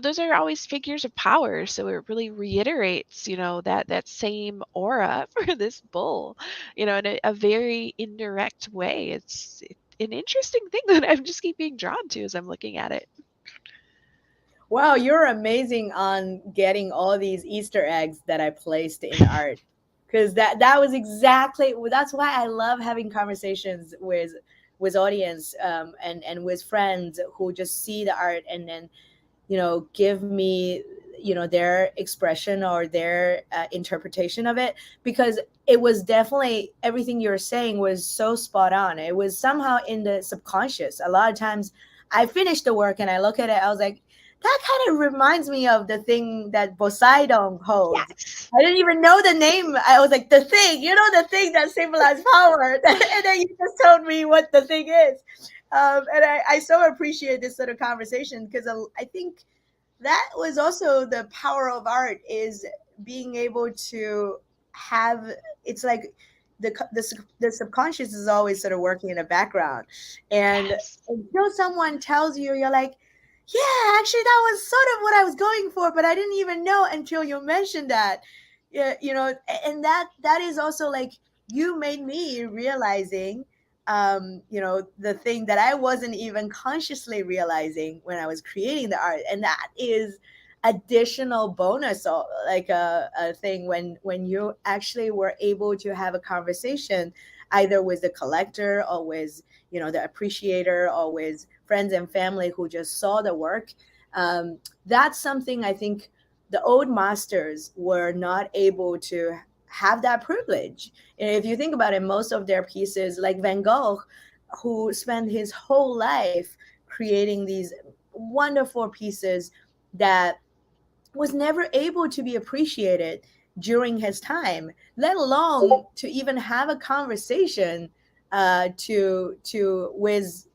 S1: those are always figures of power. So it really reiterates, that same aura for this bull, in a very indirect way. It's an interesting thing that I'm just keep being drawn to as I'm looking at it.
S2: Wow, you're amazing on getting all these Easter eggs that I placed in art. Because that was exactly, that's why I love having conversations with audience, and with friends who just see the art and then give me their expression or their interpretation of it, because it was definitely everything you were saying was so spot on. It was somehow in the subconscious. A lot of times I finished the work and I look at it, I was like, that kind of reminds me of the thing that Poseidon holds.
S1: Yes.
S2: I didn't even know the name. I was like, the thing, the thing that symbolizes power. And then you just told me what the thing is. And I so appreciate this sort of conversation because I think that was also the power of art, is being able to have, it's like the subconscious is always sort of working in the background, and
S1: Yes.
S2: until someone tells you, you're like, yeah, actually that was sort of what I was going for, but I didn't even know until you mentioned that. Yeah, and that is also like, you made me realizing the thing that I wasn't even consciously realizing when I was creating the art. And that is additional bonus, or like a thing when you actually were able to have a conversation either with the collector or with the appreciator or with friends and family who just saw the work. That's something I think the old masters were not able to have that privilege. And if you think about it, most of their pieces, like Van Gogh, who spent his whole life creating these wonderful pieces that was never able to be appreciated during his time, let alone to even have a conversation to with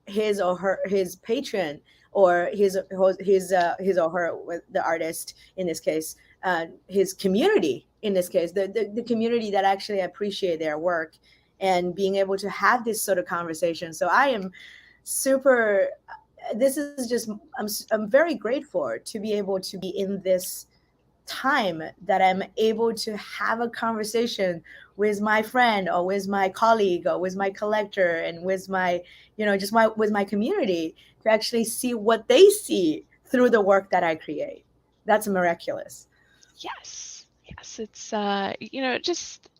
S2: his patron, or his or her, with the artist in this case, his community in this case, the community that actually appreciate their work, and being able to have this sort of conversation. So I am super, this is just, I'm very grateful to be able to be in this time that I'm able to have a conversation with my friend or with my colleague or with my collector and with my just my with my community, to actually see what they see through the work that I create. That's miraculous.
S1: Yes. Yes. It's just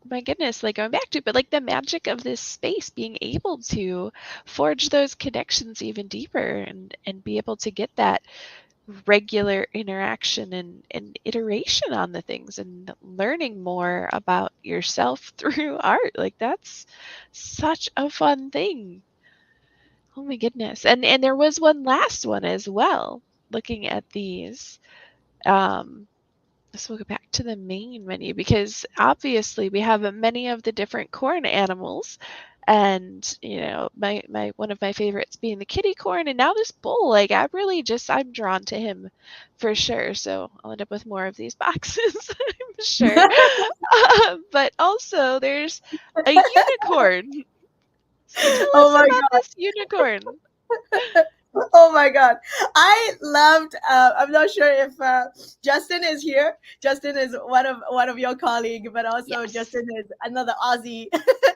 S1: my goodness, like going back to, but like the magic of this space, being able to forge those connections even deeper and be able to get that regular interaction and iteration on the things and learning more about yourself through art. Like that's such a fun thing. Oh my goodness. And there was one last one as well, looking at these. Um so we'll go back to the main menu because obviously we have many of the different corn animals, and my one of my favorites being the kitty corn, and now this bull. Like I'm drawn to him for sure. So I'll end up with more of these boxes, I'm sure. But also there's a unicorn. So tell
S2: Oh
S1: us
S2: my
S1: about this unicorn.
S2: Oh my God. I loved, I'm not sure if Justin is here. Justin is one of your colleagues, but also
S1: Yes.
S2: Justin is another Aussie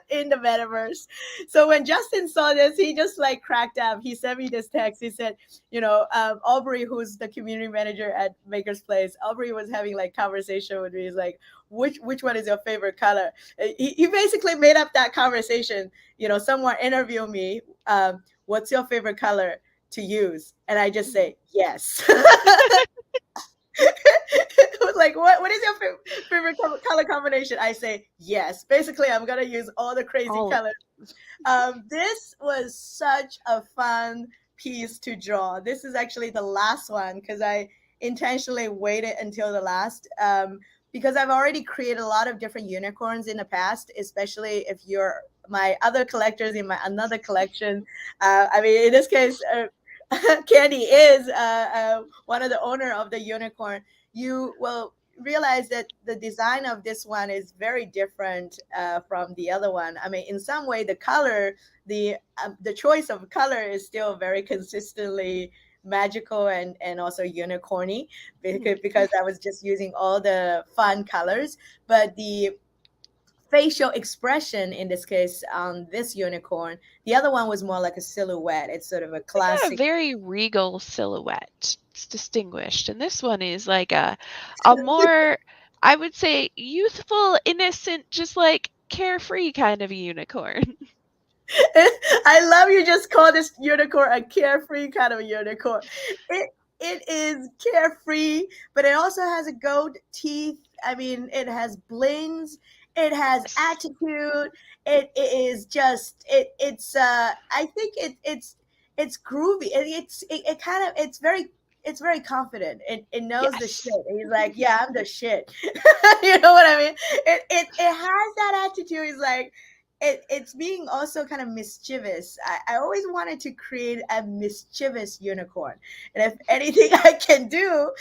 S2: in the metaverse. So when Justin saw this, he just like cracked up. He sent me this text. He said, Aubrey, who's the community manager at MakersPlace, Aubrey was having like conversation with me. He's like, which one is your favorite color? He basically made up that conversation. Someone interviewed me. What's your favorite color to use? And I just
S1: Mhm.
S2: say yes. Like, what is your favorite color combination? I say yes. Basically, I'm gonna use all the crazy
S1: All of
S2: colors. This was such a fun piece to draw. This is actually the last one because I intentionally waited until the last, because I've already created a lot of different unicorns in the past, especially if you're my other collectors in my another collection. I mean, in this case, Candy is one of the owner of the unicorn. You will realize that the design of this one is very different from the other one. I mean, in some way, the color, the choice of color is still very consistently magical and also unicorny,
S1: Mhm.
S2: because I was just using all the fun colors, but the facial expression in this case on this unicorn, the other one was more like a silhouette. It's sort of a
S1: Like a
S2: classic.
S1: very regal silhouette. It's distinguished. And this one is like a more, I would say, youthful, innocent, just like carefree kind of a unicorn.
S2: I love you just call this unicorn a carefree kind of a unicorn. It is carefree, but it also has a gold teeth. I mean, it has blings. It has
S1: Yes.
S2: attitude. It is just it's I think it's groovy. It kind of it's very confident. It knows the shit.
S1: Yes.
S2: He's like, yeah, I'm the shit. You know what I mean? It has that attitude. He's like, it's being also kind of mischievous. I always wanted to create a mischievous unicorn. And if anything I can do,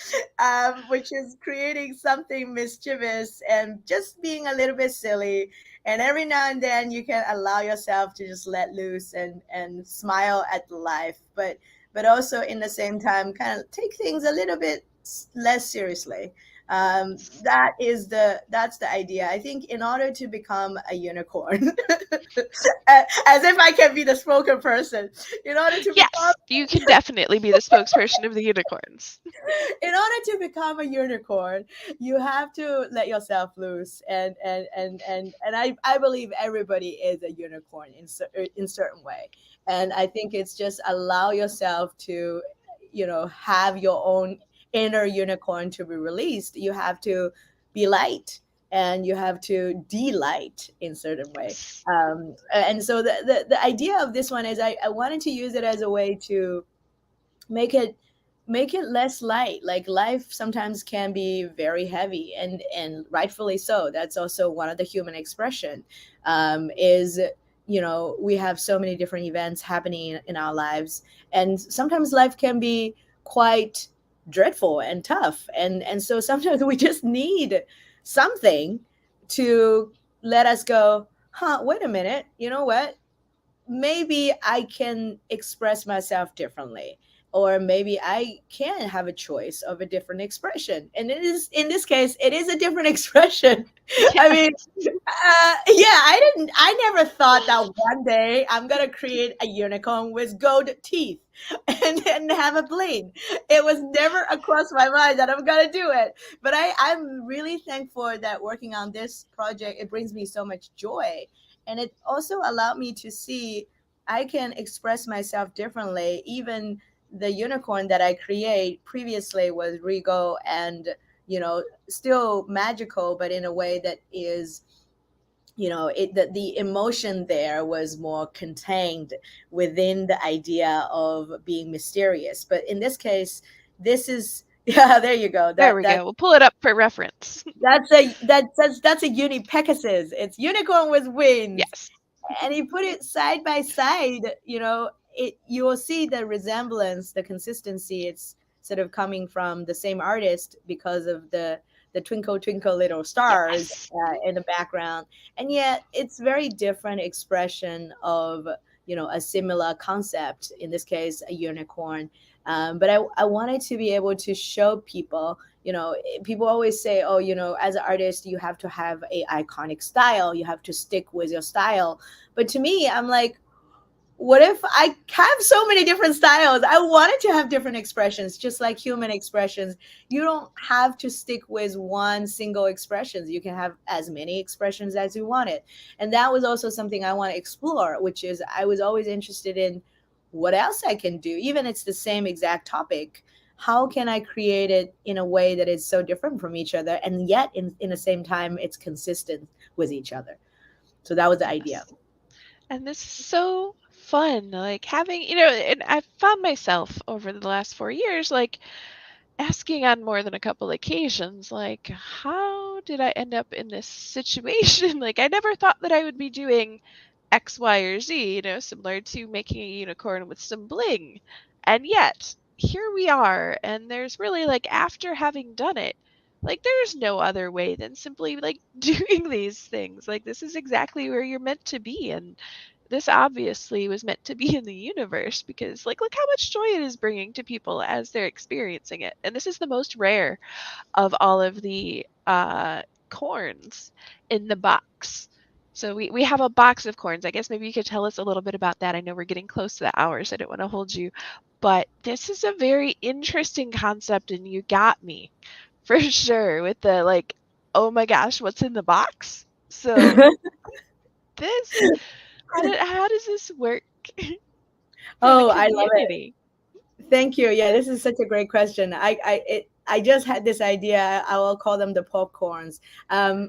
S2: which is creating something mischievous and just being a little bit silly. And every now and then you can allow yourself to just let loose and smile at life. But also in the same time, kind of take things a little bit less seriously. That's the idea. I think in order to become a unicorn, as if I can be the spoken person, in order to become
S1: Yes, you can definitely be the spokesperson of the unicorns.
S2: in order to become a unicorn, you have to let yourself loose, and I believe everybody is a unicorn in certain way, and I think it's just allow yourself to, have your own inner unicorn to be released. You have to be light, and you have to delight in certain way.
S1: Yes.
S2: And so the idea of this one is I wanted to use it as a way to make it make it less light. Like life sometimes can be very heavy, and rightfully so. That's also one of the human expression, is, we have so many different events happening in our lives, and sometimes life can be quite dreadful and tough, and so sometimes we just need something to let us go, huh, wait a minute, you know what, maybe I can express myself differently, or maybe I can have a choice of a different expression. And it is, in this case, it is a different expression. I
S1: Yes.
S2: mean, yeah, I never thought that one day I'm gonna create a unicorn with gold teeth and have a bling. It was never across my mind that I'm gonna do it. But I'm really thankful that working on this project, it brings me so much joy. And it also allowed me to see I can express myself differently. Even the unicorn that I create previously was regal and, still magical, but in a way that is, the emotion there was more contained within the idea of being mysterious. But in this case, this is yeah, there you go.
S1: There we go. We'll pull it up for reference.
S2: That's a uni Pegasus. It's unicorn with wings,
S1: Yes.
S2: and you put it side by side, you will see the resemblance, the consistency. It's sort of coming from the same artist because of the twinkle twinkle little stars
S1: Yes.
S2: in the background, and yet it's very different expression of a similar concept. In this case, a unicorn. But I wanted to be able to show people, people always say, oh, as an artist you have to have a iconic style, you have to stick with your style. But to me, I'm like, what if I have so many different styles? I wanted to have different expressions, just like human expressions. You don't have to stick with one single expression. You can have as many expressions as you wanted. And that was also something I want to explore, which is I was always interested in what else I can do. Even it's the same exact topic. How can I create it in a way that is so different from each other, and yet in the same time it's consistent with each other? So that was the idea.
S1: Yes. And this is so fun. Like having, and I've found myself over the last 4 years, like asking on more than a couple occasions, like, how did I end up in this situation? Like, I never thought that I would be doing X, Y, or Z, similar to making a unicorn with some bling. And yet, here we are. And there's really, like, after having done it, like, there's no other way than simply, like, doing these things. Like, this is exactly where you're meant to be. And this obviously was meant to be in the universe because, like, look how much joy it is bringing to people as they're experiencing it. And this is the most rare of all of the corns in the box. So we have a box of corns. I guess maybe you could tell us a little bit about that. I know we're getting close to the hour, so I don't want to hold you. But this is a very interesting concept, and you got me for sure with the, like, oh my gosh, what's in the box? So this, how does this work for the
S2: Oh, I love it.
S1: community?
S2: Thank you. Yeah, this is such a great question. I just had this idea. I will call them the popcorns.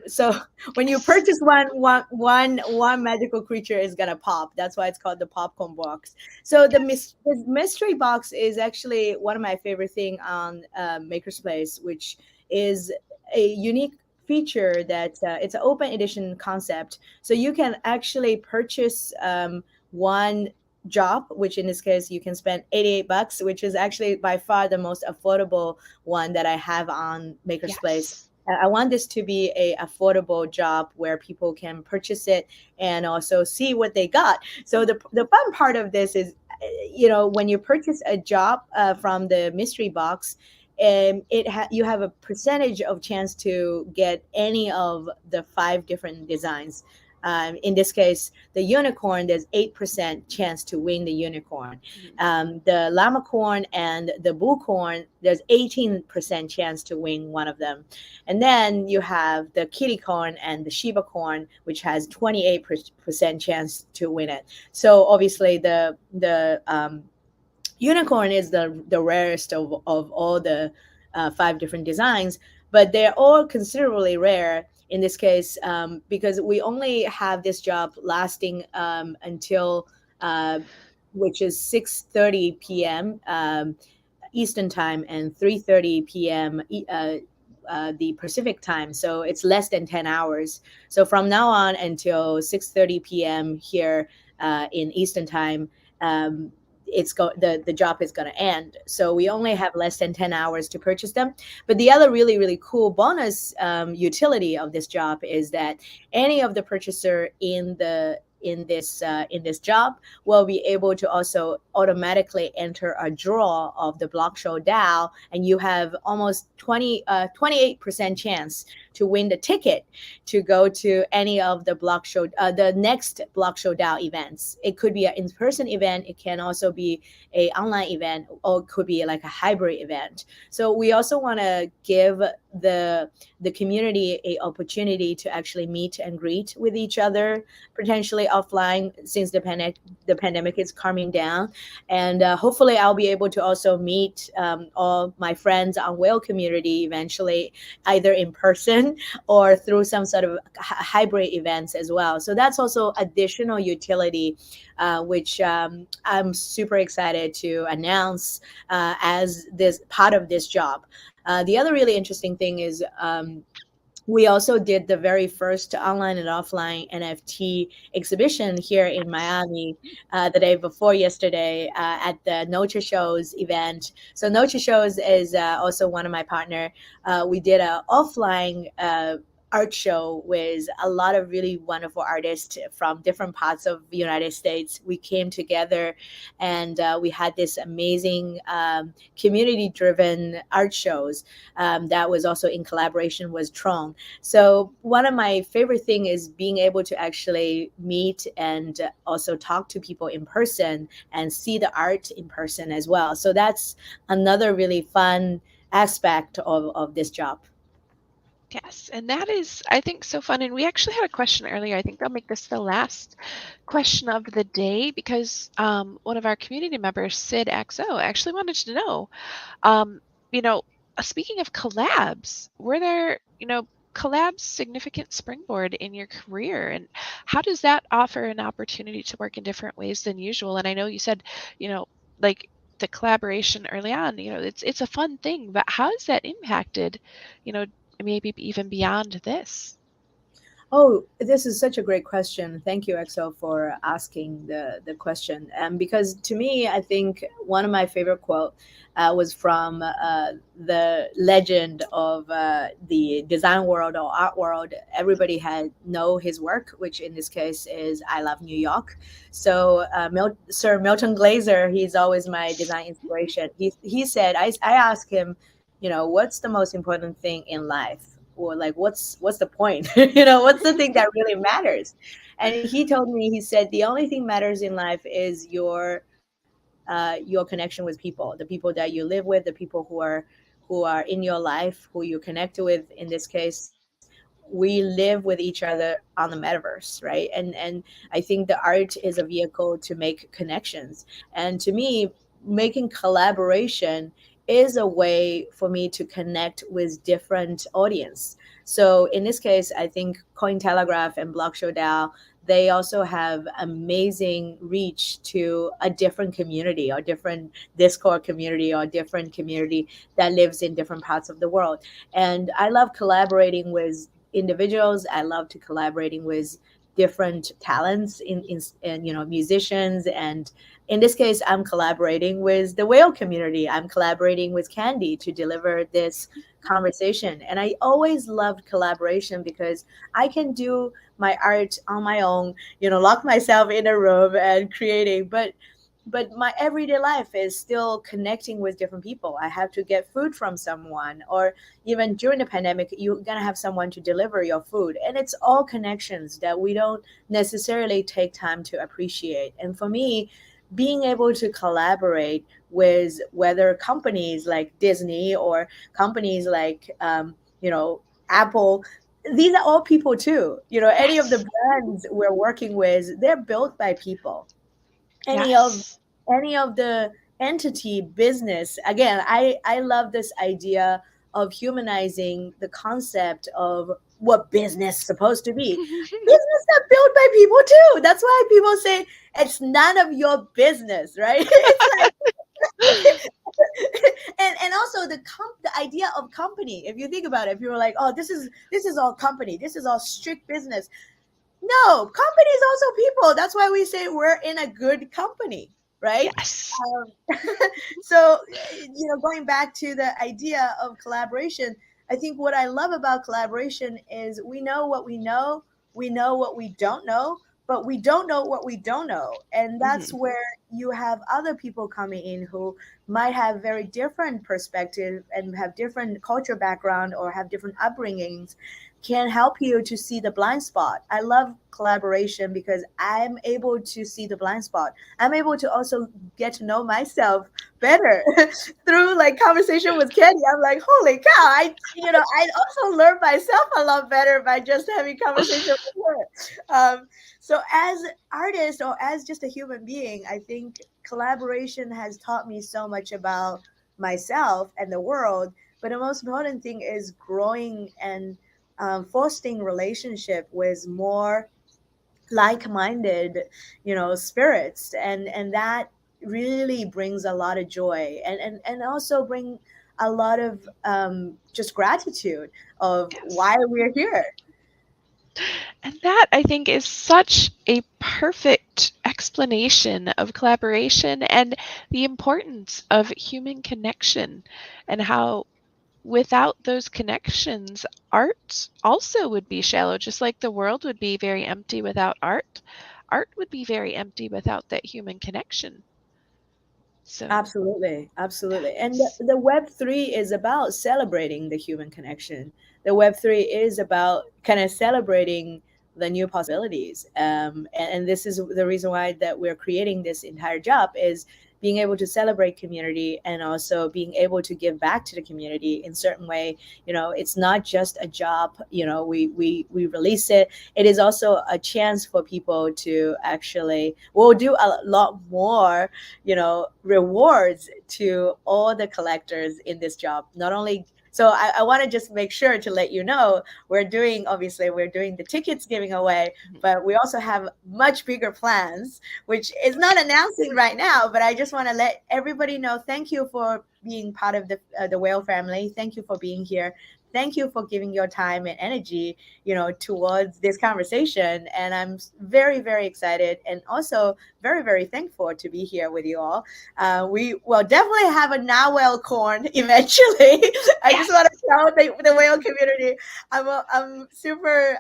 S2: So when you
S1: Yes.
S2: purchase one magical creature is gonna pop. That's why it's called the popcorn box. So
S1: Yes.
S2: the mystery box is actually one of my favorite thing on MakersPlace, which is a unique feature that it's an open edition concept. So you can actually purchase one job, which in this case you can spend $88, which is actually by far the most affordable one that I have on MakersPlace.
S1: Yes.
S2: I want this to be a affordable job where people can purchase it and also see what they got. So the fun part of this is, when you purchase a job from the mystery box, you have a percentage of chance to get any of the 5 different designs. In this case, the unicorn, there's 8% chance to win the unicorn.
S1: Mhm.
S2: The llama corn and the bull corn, there's 18% chance to win one of them. And then you have the kitty corn and the Shiba corn, which has 28% chance to win it. So obviously the unicorn is the rarest of all the 5 different designs, but they're all considerably rare in this case, because we only have this job lasting until which is 6:30 p.m. Eastern time and 3:30 p.m. The Pacific time. So it's less than 10 hours. So from now on until 6:30 p.m. here in Eastern time, the job is going to end. So we only have less than 10 hours to purchase them. But the other really really cool bonus utility of this job is that any of the purchaser in this job will be able to also automatically enter a draw of the BlockShow DAO, and you have almost 28% chance to win the ticket to go to any of the next BlockShow DAO events. It could be an in-person event. It can also be a online event, or it could be like a hybrid event. So we also want to give the community a opportunity to actually meet and greet with each other, potentially offline, since the pandemic is calming down. And hopefully I'll be able to also meet all my friends on whale community eventually, either in person or through some sort of hybrid events as well. So that's also additional utility, which I'm super excited to announce as this part of this job. The other really interesting thing is we also did the very first online and offline NFT exhibition here in Miami the day before yesterday at the Noche Shows event. So Noche Shows is also one of my partner. We did a offline art show with a lot of really wonderful artists from different parts of the United States. We came together and we had this amazing community-driven art shows that was also in collaboration with Tron. So one of my favorite thing is being able to actually meet and also talk to people in person and see the art in person as well. So that's another really fun aspect of this job.
S1: Yes, and that is, I think, so fun. And we actually had a question earlier. I think I'll make this the last question of the day because one of our community members, Sid XO, actually wanted to know, um, you know, speaking of collabs, were there, collabs significant springboard in your career? And how does that offer an opportunity to work in different ways than usual? And I know you said, like the collaboration early on, it's a fun thing, but how has that impacted, you know, maybe even beyond this?
S2: Oh, this is such a great question. Thank you, XO, for asking the question. Because to me, I think one of my favorite quote was from the legend of the design world or art world. Everybody had know his work, which in this case is "I Love New York." So Sir Milton Glaser, he's always my design inspiration. He said, I asked him, what's the most important thing in life, or like what's the point? What's the thing that really matters? And he told me, he said, the only thing matters in life is your connection with people, the people that you live with, the people who are in your life, who you connect with. In this case, we live with each other on the metaverse, right? And I think the art is a vehicle to make connections. And to me, making collaboration is a way for me to connect with different audience. So in this case, I think Cointelegraph and BlockShow DAO, they also have amazing reach to a different community, or different Discord community, or different community that lives in different parts of the world. And I love collaborating with individuals. I love to collaborating with different talents in musicians. And in this case, I'm collaborating with the whale community. I'm collaborating with Candy to deliver this conversation. And I always loved collaboration because I can do my art on my own, lock myself in a room and creating. But my everyday life is still connecting with different people. I have to get food from someone, or even during the pandemic, you're going to have someone to deliver your food. And it's all connections that we don't necessarily take time to appreciate. And for me, being able to collaborate with whether companies like Disney or companies like, Apple, these are all people too. Any of the
S1: Yes.
S2: brands we're working with, they're built by people. any of
S1: Yes.
S2: any of the entity business. Again, I love this idea of humanizing the concept of what business is supposed to be. Business are built by people too. That's why people say it's none of your business, right? It's like and also the idea of company. If you think about it, if you're like, oh, this is all company, this is all strict business. No, company is also people. That's why we say we're in a good company, right?
S1: Yes.
S2: Um, so, going back to the idea of collaboration, I think what I love about collaboration is we know what we know what we don't know, but we don't know what we don't know. And that's
S1: Hmm.
S2: where you have other people coming in who might have very different perspective and have different culture background or have different upbringings, can help you to see the blind spot. I love collaboration because I'm able to see the blind spot. I'm able to also get to know myself better through like conversation with Kenny. I'm like, holy cow! I also learn myself a lot better by just having conversation with her. So as artist or as just a human being, I think collaboration has taught me so much about myself and the world. But the most important thing is growing and fostering relationship with more like-minded, spirits, and that really brings a lot of joy, and also bring a lot of just gratitude of
S1: Yes.
S2: why we're here.
S1: And that, I think, is such a perfect explanation of collaboration and the importance of human connection, and how without those connections, art also would be shallow, just like the world would be very empty without art. Art would be very empty without that human connection. So,
S2: Absolutely, absolutely. And
S1: yes.
S2: the Web3 is about celebrating the human connection. The Web3 is about kind of celebrating the new possibilities. And this is the reason why that we're creating this entire job is being able to celebrate community and also being able to give back to the community in certain way. It's not just a job. We release it. It is also a chance for people to actually, we'll do a lot more, rewards to all the collectors in this job. Not only, so I want to just make sure to let you know, we're doing the tickets giving away, but we also have much bigger plans, which is not announcing right now. But I just want to let everybody know, thank you for being part of the whale family. Thank you for being here. Thank you for giving your time and energy, towards this conversation. And I'm very, very excited, and also very, very thankful to be here with you all. We will definitely have a Nawel corn eventually. I just
S1: Yes.
S2: want to tell the whale community, I'm super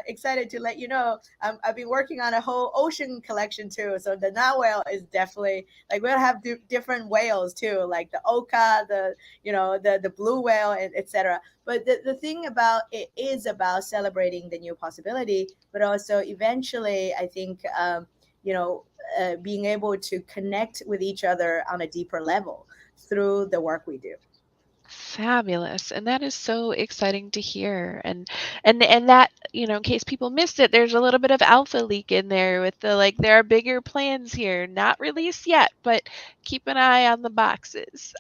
S2: excited to let you know, I've been working on a whole ocean collection too. So the Nawel is definitely, like, we'll have different whales too, like the Oka, the blue whale, and etc. But the thing about it is about celebrating the new possibility, but also eventually, I think, you know, being able to connect with each other on a deeper level through the work we do.
S1: Fabulous. And that is so exciting to hear. And that, in case people missed it, there's a little bit of alpha leak in there with the, like, there are bigger plans here, not released yet, but keep an eye on the boxes.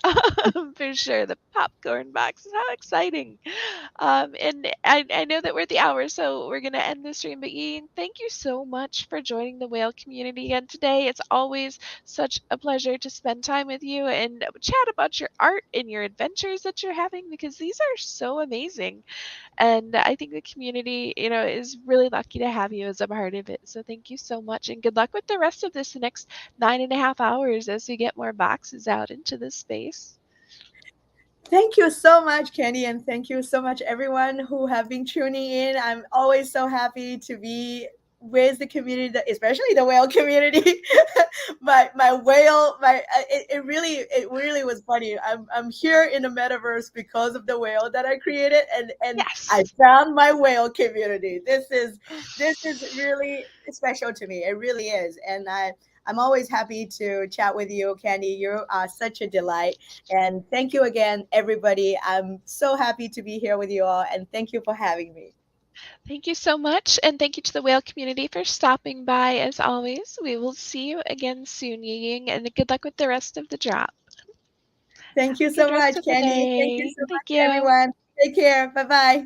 S1: For sure. The popcorn boxes. How exciting. And I know that we're at the hour, so we're gonna end the stream. But Ying, thank you so much for joining the whale community again today. It's always such a pleasure to spend time with you and chat about your art and your adventures that you're having, because these are so amazing. And I think the community, is really lucky to have you as a part of it. So thank you so much, and good luck with the rest of this next 9.5 hours as we get more boxes out into this space.
S2: Thank you so much, Kenny, and thank you so much, everyone who have been tuning in. I'm always so happy to be with the community, especially the whale community. My whale, it really was funny. I'm here in the metaverse because of the whale that I created, and I
S1: Yes.
S2: found my whale community. This is really special to me. It really is, and I'm always happy to chat with you, Candy. You are such a delight. And thank you again, everybody. I'm so happy to be here with you all, and thank you for having me.
S1: Thank you so much, and thank you to the whale community for stopping by as always. We will see you again soon, Yiying, and good luck with the rest of the drop.
S2: Thank
S1: Have
S2: you
S1: a good
S2: so
S1: rest
S2: much,
S1: of the
S2: Candy. Thank you
S1: day.
S2: so
S1: Thank
S2: much,
S1: you.
S2: everyone. Take care. Bye bye.